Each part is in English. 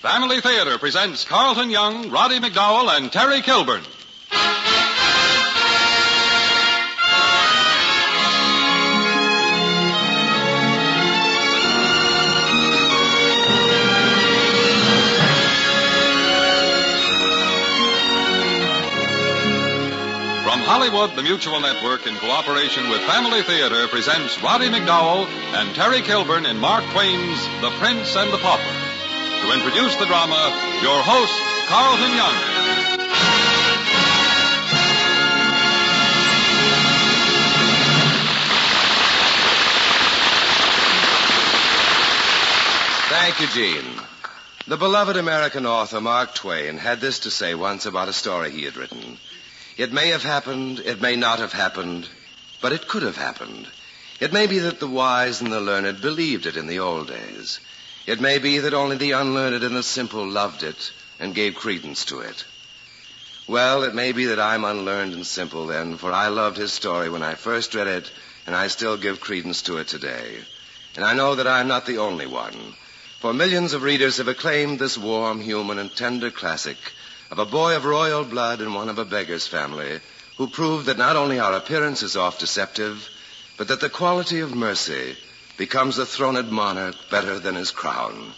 Family Theater presents Carlton Young, Roddy McDowell, and Terry Kilburn. From Hollywood, the Mutual Network, in cooperation with Family Theater, presents Roddy McDowell and Terry Kilburn in Mark Twain's The Prince and the Pauper. To introduce the drama, your host, Carlton Young. Thank you, Gene. The beloved American author Mark Twain had this to say once about a story he had written. It may have happened, it may not have happened, but it could have happened. It may be that the wise and the learned believed it in the old days. It may be that only the unlearned and the simple loved it and gave credence to it. Well, it may be that I'm unlearned and simple then, for I loved his story when I first read it, and I still give credence to it today. And I know that I'm not the only one, for millions of readers have acclaimed this warm, human, and tender classic of a boy of royal blood and one of a beggar's family, who proved that not only our appearance is oft deceptive, but that the quality of mercy becomes the throned monarch better than his crown.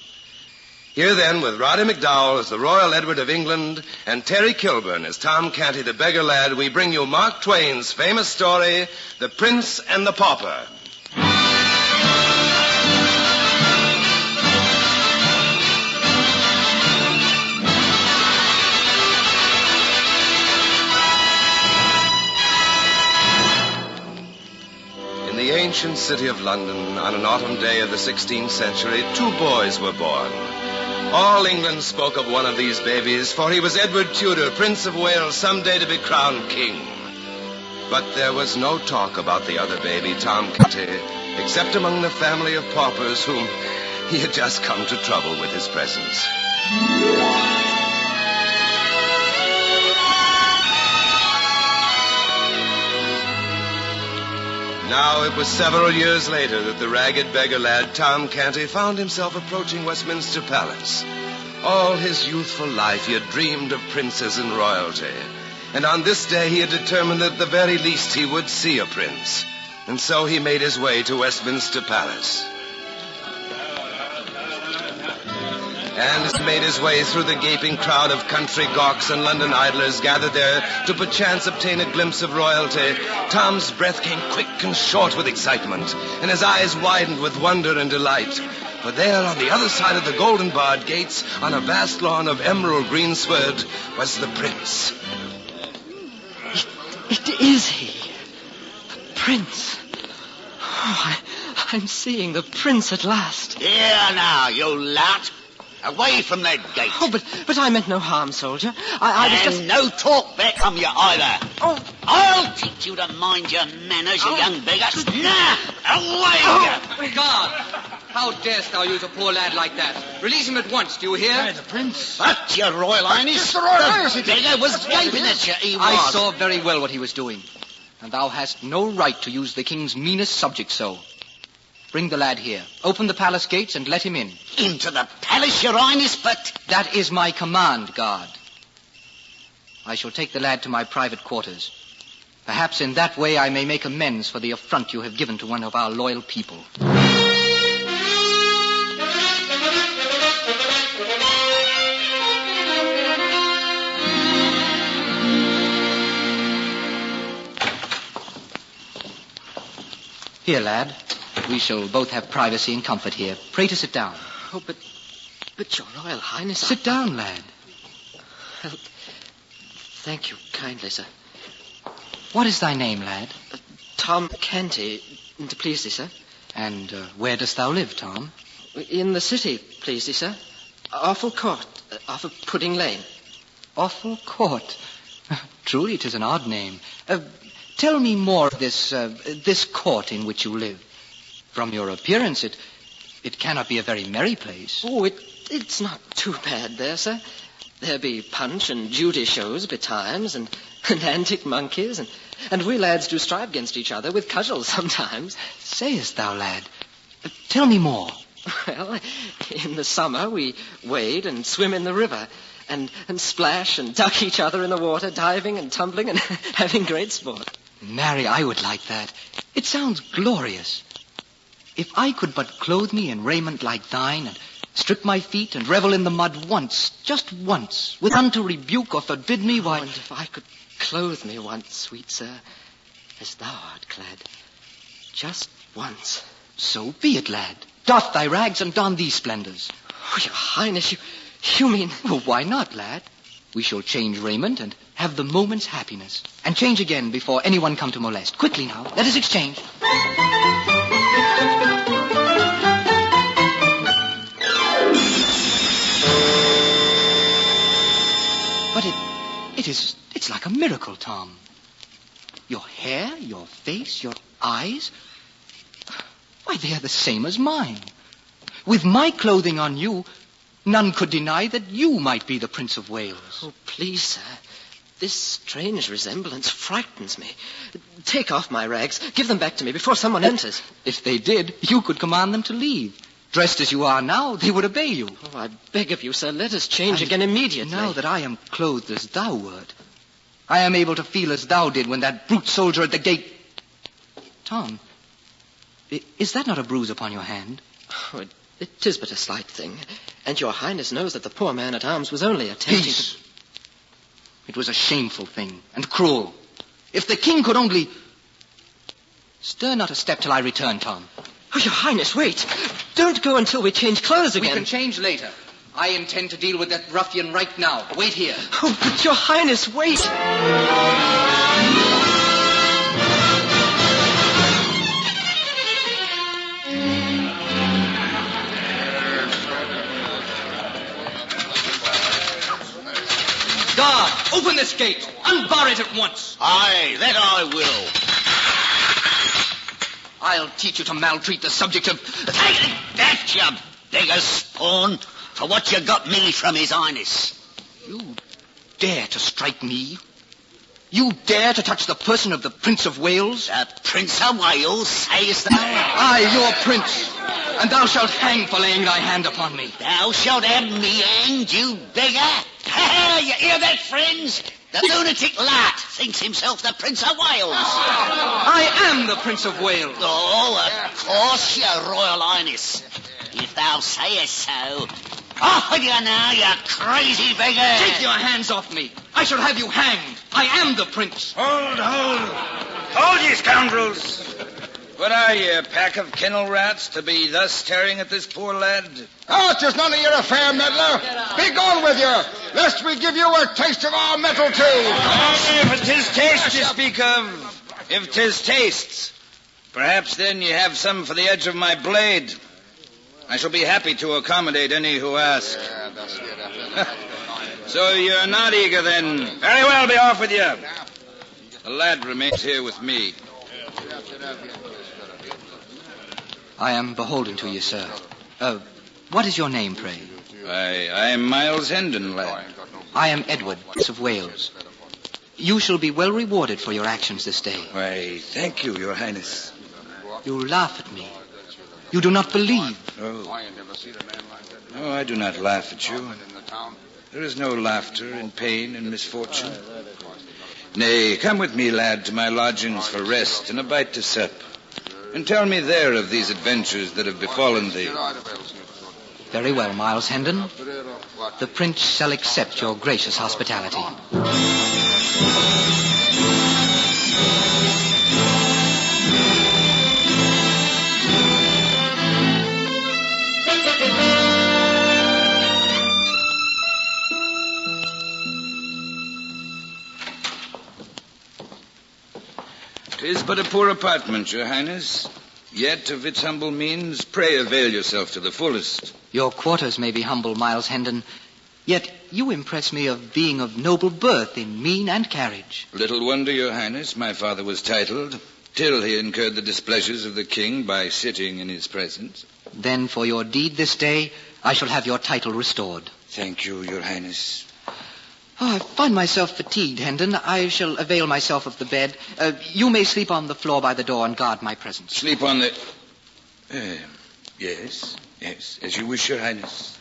Here then, with Roddy McDowell as the Royal Edward of England and Terry Kilburn as Tom Canty the beggar lad, we bring you Mark Twain's famous story, The Prince and the Pauper. In the ancient city of London, on an autumn day of the 16th century, two boys were born. All England spoke of one of these babies, for he was Edward Tudor, Prince of Wales, someday to be crowned king. But there was no talk about the other baby, Tom Canty, except among the family of paupers whom he had just come to trouble with his presence. Now, it was several years later that the ragged beggar lad, Tom Canty, found himself approaching Westminster Palace. All his youthful life he had dreamed of princes and royalty. And on this day he had determined that at the very least he would see a prince. And so he made his way to Westminster Palace. And he made his way through the gaping crowd of country gawks and London idlers gathered there to perchance obtain a glimpse of royalty. Tom's breath came quick and short with excitement, and his eyes widened with wonder and delight. For there, on the other side of the golden-barred gates, on a vast lawn of emerald greensward, was the prince. It is he. The prince. Oh, I'm seeing the prince at last. Here now, you lout. Away from that gate. Oh, but I meant no harm, soldier. I was just... And no talk back from you either. Oh. I'll teach you to mind your manners, you young beggar. Nah, away with you. Guard! How darest thou use a poor lad like that? Release him at once, do you hear? The prince. But, your Royal Highness, the beggar was gaping at you, he was. I saw very well what he was doing. And thou hast no right to use the king's meanest subject so. Bring the lad here. Open the palace gates and let him in. Into the palace, your Highness, but... That is my command, guard. I shall take the lad to my private quarters. Perhaps in that way I may make amends for the affront you have given to one of our loyal people. Here, lad. We shall both have privacy and comfort here. Pray to sit down. Oh, but your Royal Highness... Sit down, lad. Well, thank you kindly, sir. What is thy name, lad? Tom Canty, to please thee, sir. And where dost thou live, Tom? In the city, please thee, sir. Offal Court, off of Pudding Lane. Offal Court. Truly, it is an odd name. Tell me more of this court in which you live. From your appearance, it cannot be a very merry place. Oh, it's not too bad there, sir. There be punch and Judy shows betimes, and antic monkeys, and we lads do strive against each other with cudgels sometimes. Sayest thou, lad? Tell me more. Well, in the summer we wade and swim in the river and splash and duck each other in the water, diving and tumbling and having great sport. Mary, I would like that. It sounds glorious. If I could but clothe me in raiment like thine and strip my feet and revel in the mud once, just once, with none to rebuke or forbid me, why... And if I could clothe me once, sweet sir, as thou art clad, just once. So be it, lad. Doff thy rags and don these splendors. Oh, your highness, you mean... Well, why not, lad? We shall change raiment and have the moment's happiness. And change again before anyone come to molest. Quickly now, let us exchange. But it's like a miracle, Tom. Your hair, your face, your eyes... Why, they are the same as mine. With my clothing on you, none could deny that you might be the Prince of Wales. Oh, please, sir. This strange resemblance frightens me. Take off my rags. Give them back to me before someone enters. If they did, you could command them to leave. Dressed as you are now, they would obey you. Oh, I beg of you, sir, let us change again immediately. Now that I am clothed as thou wert, I am able to feel as thou did when that brute soldier at the gate... Tom, is that not a bruise upon your hand? Oh, it is but a slight thing. And your highness knows that the poor man-at-arms was only attempting Peace. to... It was a shameful thing and cruel. If the king could only... Stir not a step till I return, Tom. Oh, your highness, wait. Don't go until we change clothes again. We can change later. I intend to deal with that ruffian right now. Wait here. Oh, but your highness, wait. Guard, open this gate. Unbar it at once. Aye, that I will. I'll teach you to maltreat the subject of... Take that, you beggar spawn, for what you got me from his highness. You dare to strike me? You dare to touch the person of the Prince of Wales? The Prince of Wales, sayest thou? I, your prince, and thou shalt hang for laying thy hand upon me. Thou shalt have me hanged, you beggar. Ha! You hear that, friends? The lunatic lat thinks himself the Prince of Wales. I am the Prince of Wales. Oh, of course, your Royal Highness. If thou sayest so. Off with you now, you crazy beggar. Take your hands off me. I shall have you hanged. I am the prince. Hold. Hold, ye scoundrels. What are ye, a pack of kennel rats, to be thus staring at this poor lad? Oh, it's just none of your affair, meddler. Be gone with you, lest we give you a taste of our metal, too. If 'tis taste you speak of, if 'tis tastes, perhaps then ye have some for the edge of my blade. I shall be happy to accommodate any who ask. So you're not eager, then? Very well, be off with you. The lad remains here with me. I am beholden to you, sir. What is your name, pray? I am Miles Hendon, lad. I am Edward, Prince of Wales. You shall be well rewarded for your actions this day. Why, thank you, your highness. You laugh at me. You do not believe. No, I do not laugh at you. There is no laughter in pain and misfortune. Nay, come with me, lad, to my lodgings for rest and a bite to sup. And tell me there of these adventures that have befallen thee. Very well, Miles Hendon. The prince shall accept your gracious hospitality. Tis but a poor apartment, your highness. Yet of its humble means, pray avail yourself to the fullest. Your quarters may be humble, Miles Hendon, yet you impress me of being of noble birth in mien and carriage. Little wonder, your highness, my father was titled, till he incurred the displeasures of the king by sitting in his presence. Then for your deed this day, I shall have your title restored. Thank you, your highness. Oh, I find myself fatigued, Hendon. I shall avail myself of the bed. You may sleep on the floor by the door and guard my presence. Sleep on the... yes. Yes, as you wish, Your Highness.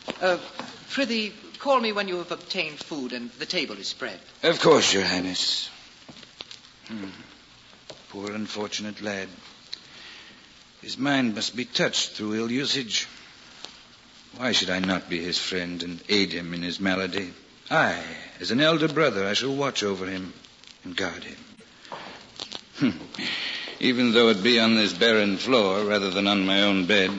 Prithee, call me when you have obtained food and the table is spread. Of course, Your Highness. Poor unfortunate lad. His mind must be touched through ill usage. Why should I not be his friend and aid him in his malady? I, as an elder brother, I shall watch over him and guard him. Even though it be on this barren floor rather than on my own bed.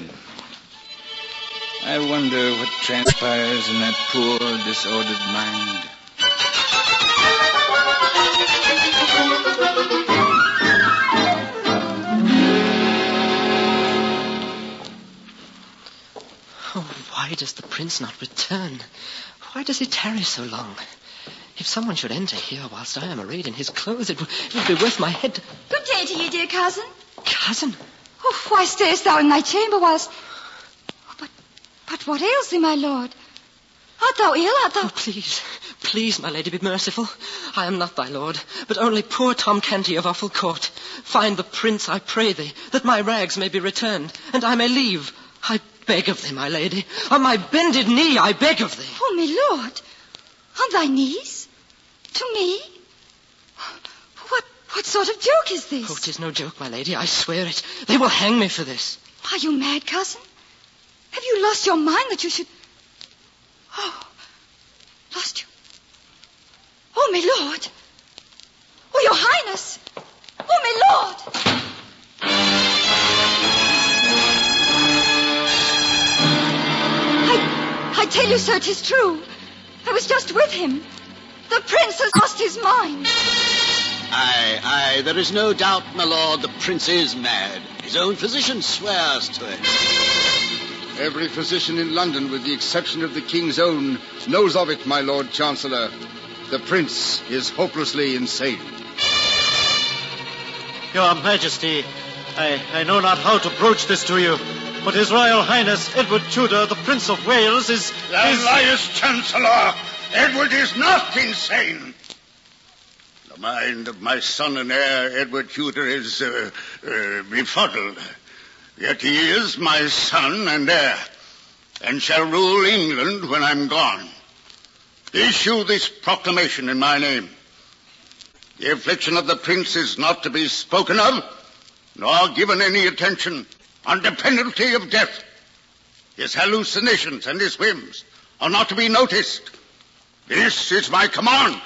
I wonder what transpires in that poor, disordered mind. Why does the prince not return? Why does he tarry so long? If someone should enter here whilst I am arrayed in his clothes, it would be worth my head. Good day to ye, dear cousin. Cousin? Oh, why stayest thou in thy chamber whilst... Oh, but what ails thee, my lord? Art thou ill? Art thou... Oh, please, my lady, be merciful. I am not thy lord, but only poor Tom Canty of Offal Court. Find the prince, I pray thee, that my rags may be returned, and I may leave. I beg of thee, my lady. On my bended knee, I beg of thee. Oh, my lord. On thy knees? To me? What sort of joke is this? Oh, 'tis no joke, my lady. I swear it. They will hang me for this. Are you mad, cousin? Have you lost your mind that you should... Oh, lost you... Oh, my lord. Oh, your highness. Oh, my lord. I tell you, sir, 'tis true. I was just with him. The prince has lost his mind. Aye, there is no doubt, my lord, the prince is mad. His own physician swears to it. Every physician in London, with the exception of the king's own, knows of it, my Lord Chancellor. The prince is hopelessly insane. Your Majesty, I know not how to broach this to you, but His Royal Highness Edward Tudor, the Prince of Wales, is... Thou liest, Chancellor. Edward is not insane. The mind of my son and heir, Edward Tudor, is befuddled. Yet he is my son and heir, and shall rule England when I'm gone. Issue this proclamation in my name. The affliction of the prince is not to be spoken of, nor given any attention, under penalty of death. His hallucinations and his whims are not to be noticed. This is my command.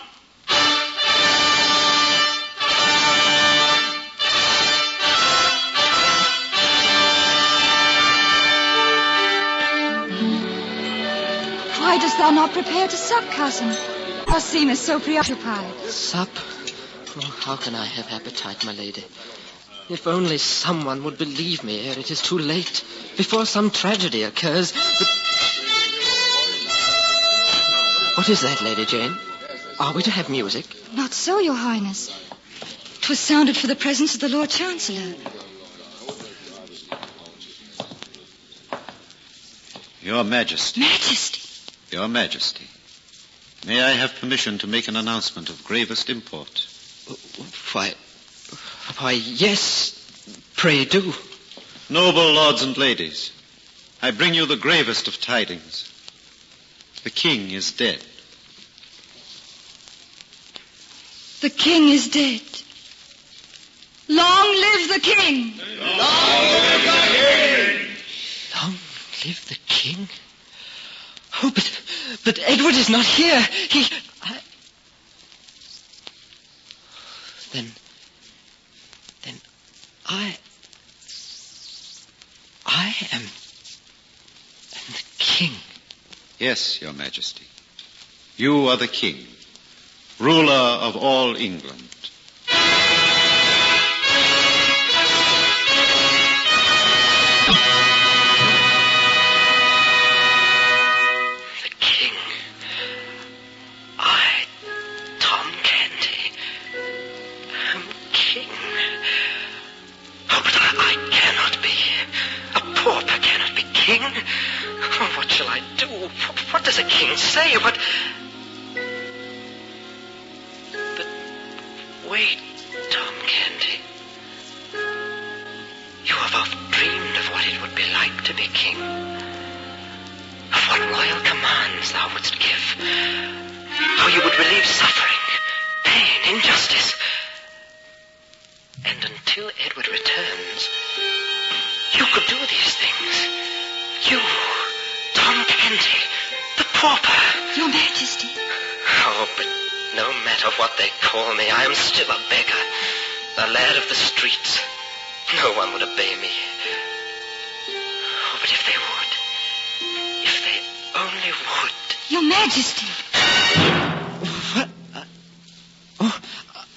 Why dost thou not prepare to sup, cousin? Thou seemest so preoccupied. Sup? Oh, how can I have appetite, my lady? If only someone would believe me ere it is too late, before some tragedy occurs. But... What is that, Lady Jane? Are we to have music? Not so, your highness. 'Twas sounded for the presence of the Lord Chancellor. Your Majesty. Majesty? Your Majesty. May I have permission to make an announcement of gravest import? Why, yes. Pray do. Noble lords and ladies, I bring you the gravest of tidings. The king is dead. The king is dead. Long live the king! Long live the king! Long live the king? Oh, but Edward is not here. Then I am the king. Yes, Your Majesty. You are the king, ruler of all England. The king. I, Tom Canty, am king. Oh, but I cannot be. A pauper cannot be king. Oh, what shall I do? What does a king say? But wait, Tom Canty. You have oft dreamed of what it would be like to be king. what royal commands thou wouldst give. How you would relieve suffering, pain, injustice. And until Edward returns, you could do these things. You, Tom Canty, the pauper. Your Majesty. Oh, but no matter what they call me, I am still a beggar. A lad of the streets. No one would obey me. Oh, but if they would. If they only would. Your Majesty. What?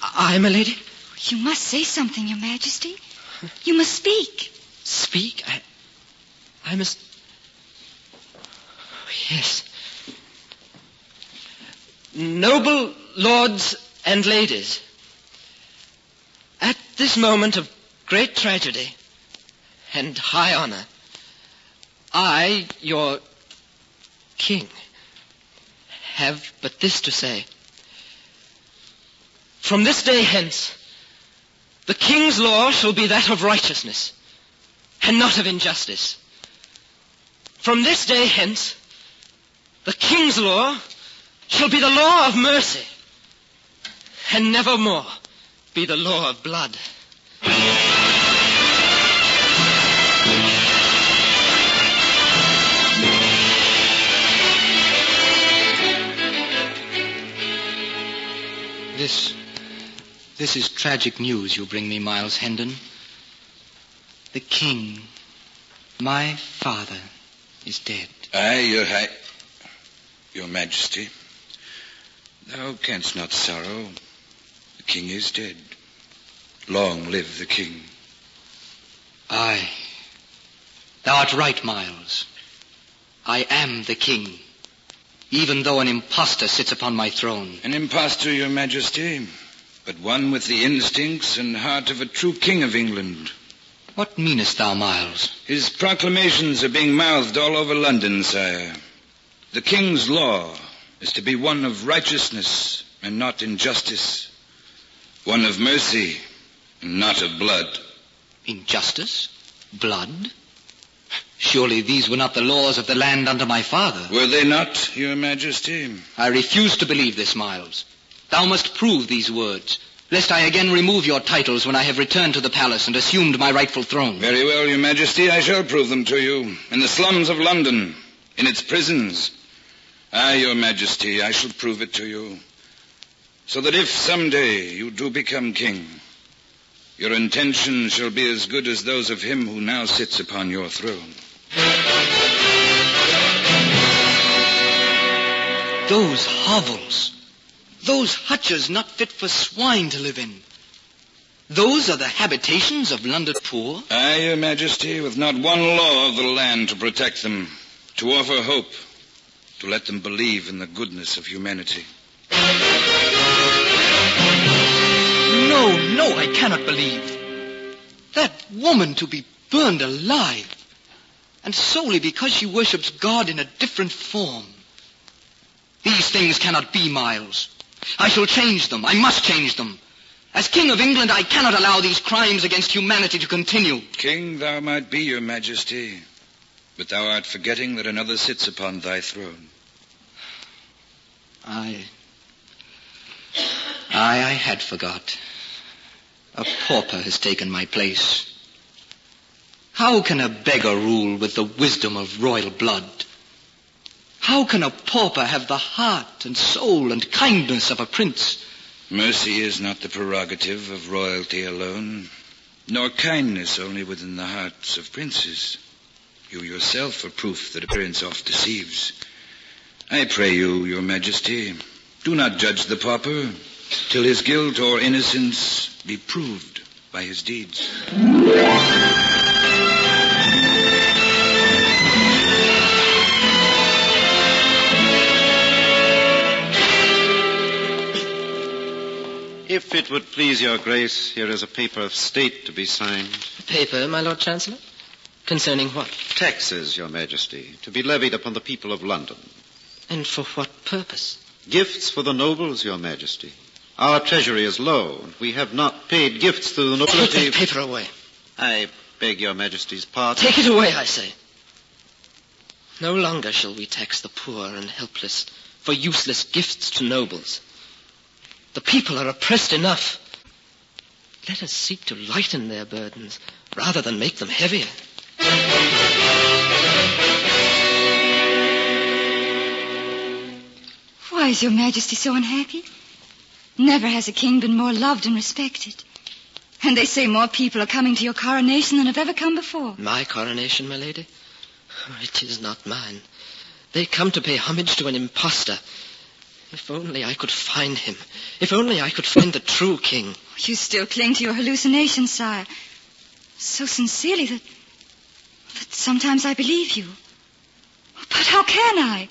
I, my lady? You must say something, Your Majesty. You must speak. Speak? I must... Yes. Noble lords and ladies, at this moment of great tragedy and high honor, I, your king, have but this to say. From this day hence, the king's law shall be that of righteousness and not of injustice. From this day hence, the king's law shall be the law of mercy and nevermore be the law of blood. This is tragic news you bring me, Miles Hendon. The king, my father, is dead. Aye, your Majesty. Thou canst not sorrow. The king is dead. Long live the king. Aye. Thou art right, Miles. I am the king, even though an impostor sits upon my throne. An impostor, your Majesty, but one with the instincts and heart of a true king of England. What meanest thou, Miles? His proclamations are being mouthed all over London, sire. The king's law is to be one of righteousness and not injustice. One of mercy and not of blood. Injustice? Blood? Surely these were not the laws of the land under my father. Were they not, your Majesty? I refuse to believe this, Miles. Thou must prove these words, lest I again remove your titles when I have returned to the palace and assumed my rightful throne. Very well, your Majesty, I shall prove them to you. In the slums of London, in its prisons. Aye, your Majesty, I shall prove it to you. So that if someday you do become king, your intentions shall be as good as those of him who now sits upon your throne. Those hovels, those hutches not fit for swine to live in, those are the habitations of London poor? Aye, your Majesty, with not one law of the land to protect them, to offer hope, to let them believe in the goodness of humanity. No, I cannot believe. That woman to be burned alive, and solely because she worships God in a different form. These things cannot be, Miles. I shall change them. I must change them. As King of England, I cannot allow these crimes against humanity to continue. King thou might be, your Majesty, but thou art forgetting that another sits upon thy throne. I had forgot. A pauper has taken my place. How can a beggar rule with the wisdom of royal blood? How can a pauper have the heart and soul and kindness of a prince? Mercy is not the prerogative of royalty alone, nor kindness only within the hearts of princes. You yourself are proof that a prince oft deceives. I pray you, your Majesty, do not judge the pauper till his guilt or innocence be proved by his deeds. If it would please your grace, here is a paper of state to be signed. Paper, my Lord Chancellor? Concerning what? Taxes, your Majesty, to be levied upon the people of London. And for what purpose? Gifts for the nobles, your Majesty. Our treasury is low, and we have not paid gifts to the nobility. Take that paper away. I beg your Majesty's pardon. Take it away, I say. No longer shall we tax the poor and helpless for useless gifts to nobles. The people are oppressed enough. Let us seek to lighten their burdens rather than make them heavier. Why is your Majesty so unhappy? Never has a king been more loved and respected. And they say more people are coming to your coronation than have ever come before. My coronation, my lady? It is not mine. They come to pay homage to an impostor. If only I could find him. If only I could find the true king. You still cling to your hallucinations, sire. So sincerely that sometimes I believe you. But how can I?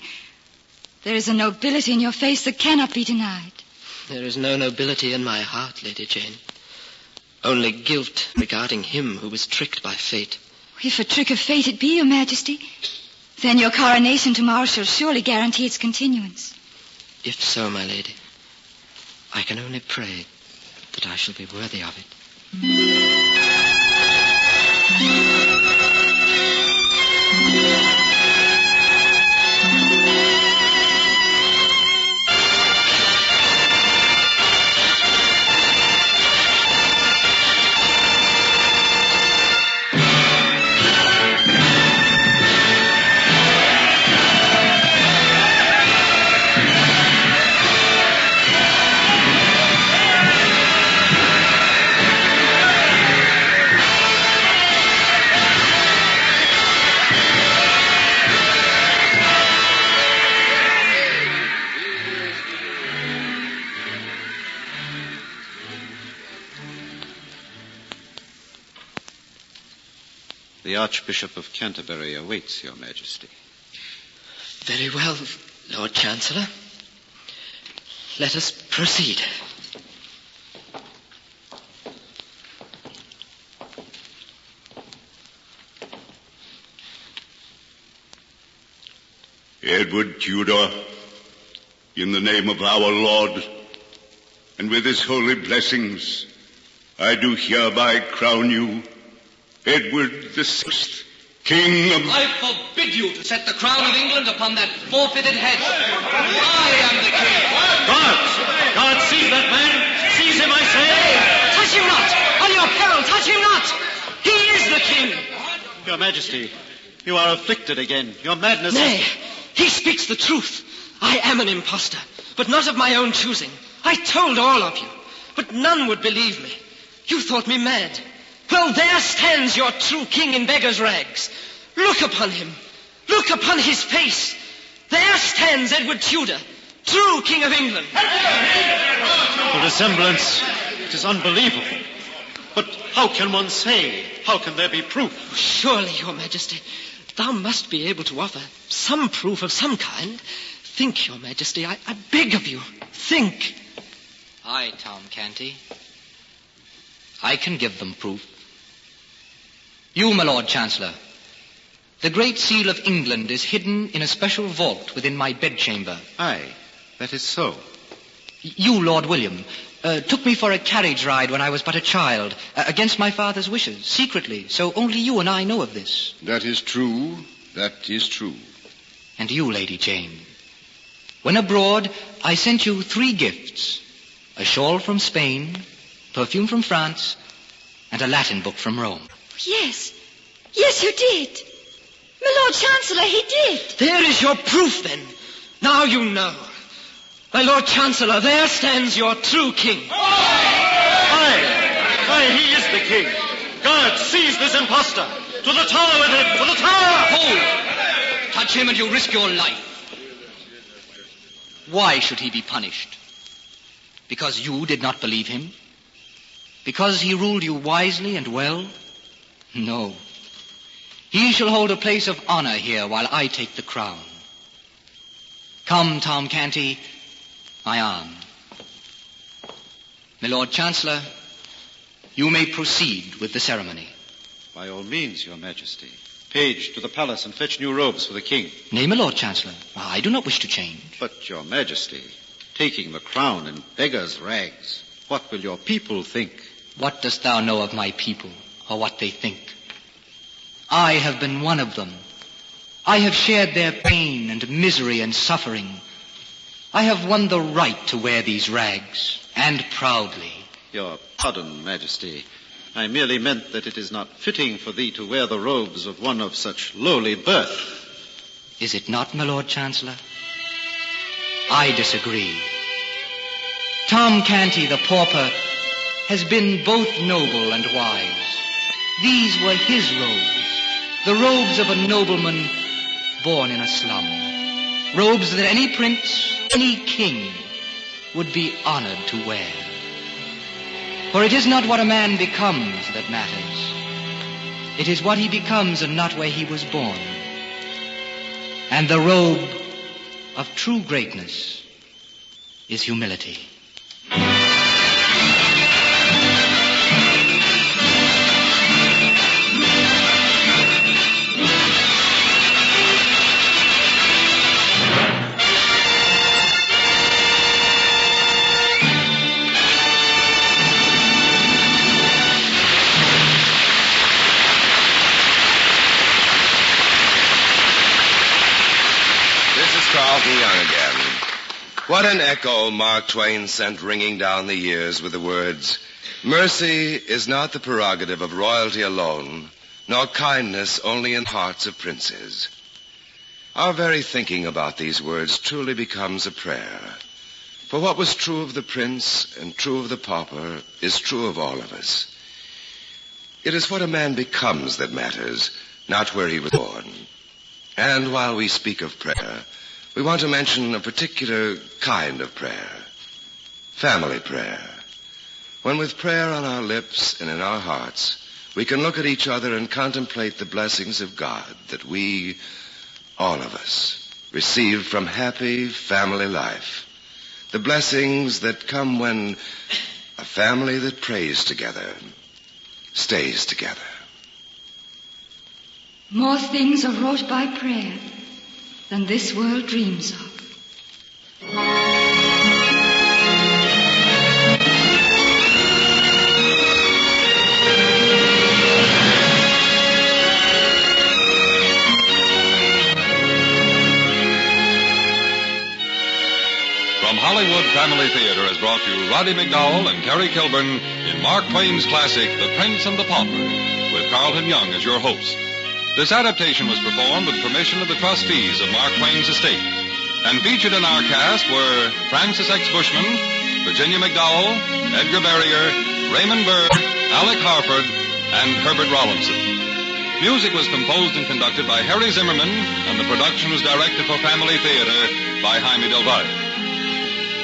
There is a nobility in your face that cannot be denied. There is no nobility in my heart, Lady Jane. Only guilt regarding him who was tricked by fate. If a trick of fate it be, Your Majesty, then your coronation tomorrow shall surely guarantee its continuance. If so, my lady, I can only pray that I shall be worthy of it. The Archbishop of Canterbury awaits Your Majesty. Very well, Lord Chancellor. Let us proceed. Edward Tudor, in the name of our Lord, and with his holy blessings, I do hereby crown you Edward VI, King of... I forbid you to set the crown of England upon that forfeited head. I am the king. God, seize that man. Seize him, I say. Touch him not! On your peril, touch him not! He is the king! Your Majesty, you are afflicted again. Your madness... Nay, he speaks the truth. I am an impostor, but not of my own choosing. I told all of you, but none would believe me. You thought me mad. Well, there stands your true king in beggar's rags. Look upon him. Look upon his face. There stands Edward Tudor, true king of England. The resemblance, it is unbelievable. But how can one say? How can there be proof? Surely, Your Majesty, thou must be able to offer some proof of some kind. Think, Your Majesty, I beg of you. Think. Aye, Tom Canty. I can give them proof. You, my Lord Chancellor, the Great Seal of England is hidden in a special vault within my bedchamber. Aye, that is so. You, Lord William, took me for a carriage ride when I was but a child, against my father's wishes, secretly, so only you and I know of this. That is true. That is true. And you, Lady Jane, when abroad, I sent you 3 gifts: a shawl from Spain, perfume from France, and a Latin book from Rome. Yes, you did. My Lord Chancellor, he did. There is your proof, then. Now you know. My Lord Chancellor, there stands your true king. Aye, he is the king. Guard, seize this impostor. To the tower with him, to the tower! Hold! Touch him and you risk your life. Why should he be punished? Because you did not believe him? Because he ruled you wisely and well? No. He shall hold a place of honor here while I take the crown. Come, Tom Canty, my arm. My Lord Chancellor, you may proceed with the ceremony. By all means, Your Majesty. Page, to the palace and fetch new robes for the king. Nay, my Lord Chancellor, I do not wish to change. But, Your Majesty, taking the crown in beggar's rags, what will your people think? What dost thou know of my people, or what they think? I have been one of them, I have shared their pain and misery and suffering. I have won the right to wear these rags, and proudly. Your pardon, Majesty. I merely meant that it is not fitting for thee to wear the robes of one of such lowly birth. Is it not, my Lord Chancellor? I disagree. Tom Canty, the pauper, has been both noble and wise. These were his robes, the robes of a nobleman born in a slum. Robes that any prince, any king would be honored to wear. For it is not what a man becomes that matters. It is what he becomes and not where he was born. And the robe of true greatness is humility. Charlton Young again. What an echo Mark Twain sent ringing down the years with the words, "Mercy is not the prerogative of royalty alone, nor kindness only in hearts of princes." Our very thinking about these words truly becomes a prayer. For what was true of the prince and true of the pauper is true of all of us. It is what a man becomes that matters, not where he was born. And while we speak of prayer, we want to mention a particular kind of prayer. Family prayer. When with prayer on our lips and in our hearts, we can look at each other and contemplate the blessings of God that we, all of us, received from happy family life. The blessings that come when a family that prays together stays together. More things are wrought by prayer than this world dreams of. From Hollywood Family Theater has brought you Roddy McDowell and Terry Kilburn in Mark Twain's classic, The Prince and the Pauper, with Carlton Young as your host. This adaptation was performed with permission of the trustees of Mark Twain's estate. And featured in our cast were Francis X. Bushman, Virginia McDowell, Edgar Barrier, Raymond Burr, Alec Harford, and Herbert Rollinson. Music was composed and conducted by Harry Zimmerman, and the production was directed for Family Theater by Jaime Del Valle.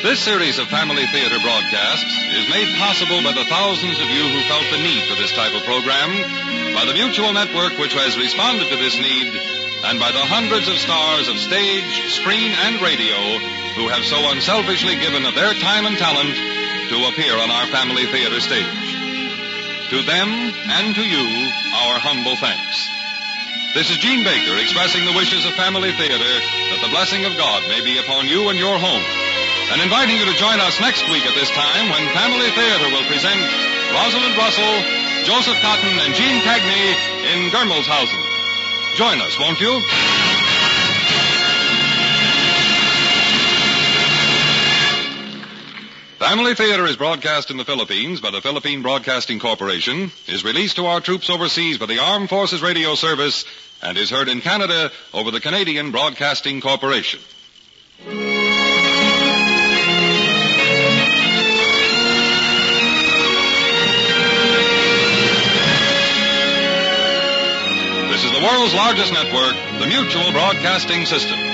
This series of Family Theater broadcasts is made possible by the thousands of you who felt the need for this type of program, by the Mutual Network which has responded to this need, and by the hundreds of stars of stage, screen, and radio who have so unselfishly given of their time and talent to appear on our Family Theater stage. To them and to you, our humble thanks. This is Gene Baker expressing the wishes of Family Theater that the blessing of God may be upon you and your home, and inviting you to join us next week at this time when Family Theater will present Rosalind Russell, Joseph Cotton, and Gene Cagney in Germelshausen. Join us, won't you? Family Theater is broadcast in the Philippines by the Philippine Broadcasting Corporation, is released to our troops overseas by the Armed Forces Radio Service, and is heard in Canada over the Canadian Broadcasting Corporation. This is the world's largest network, the Mutual Broadcasting System.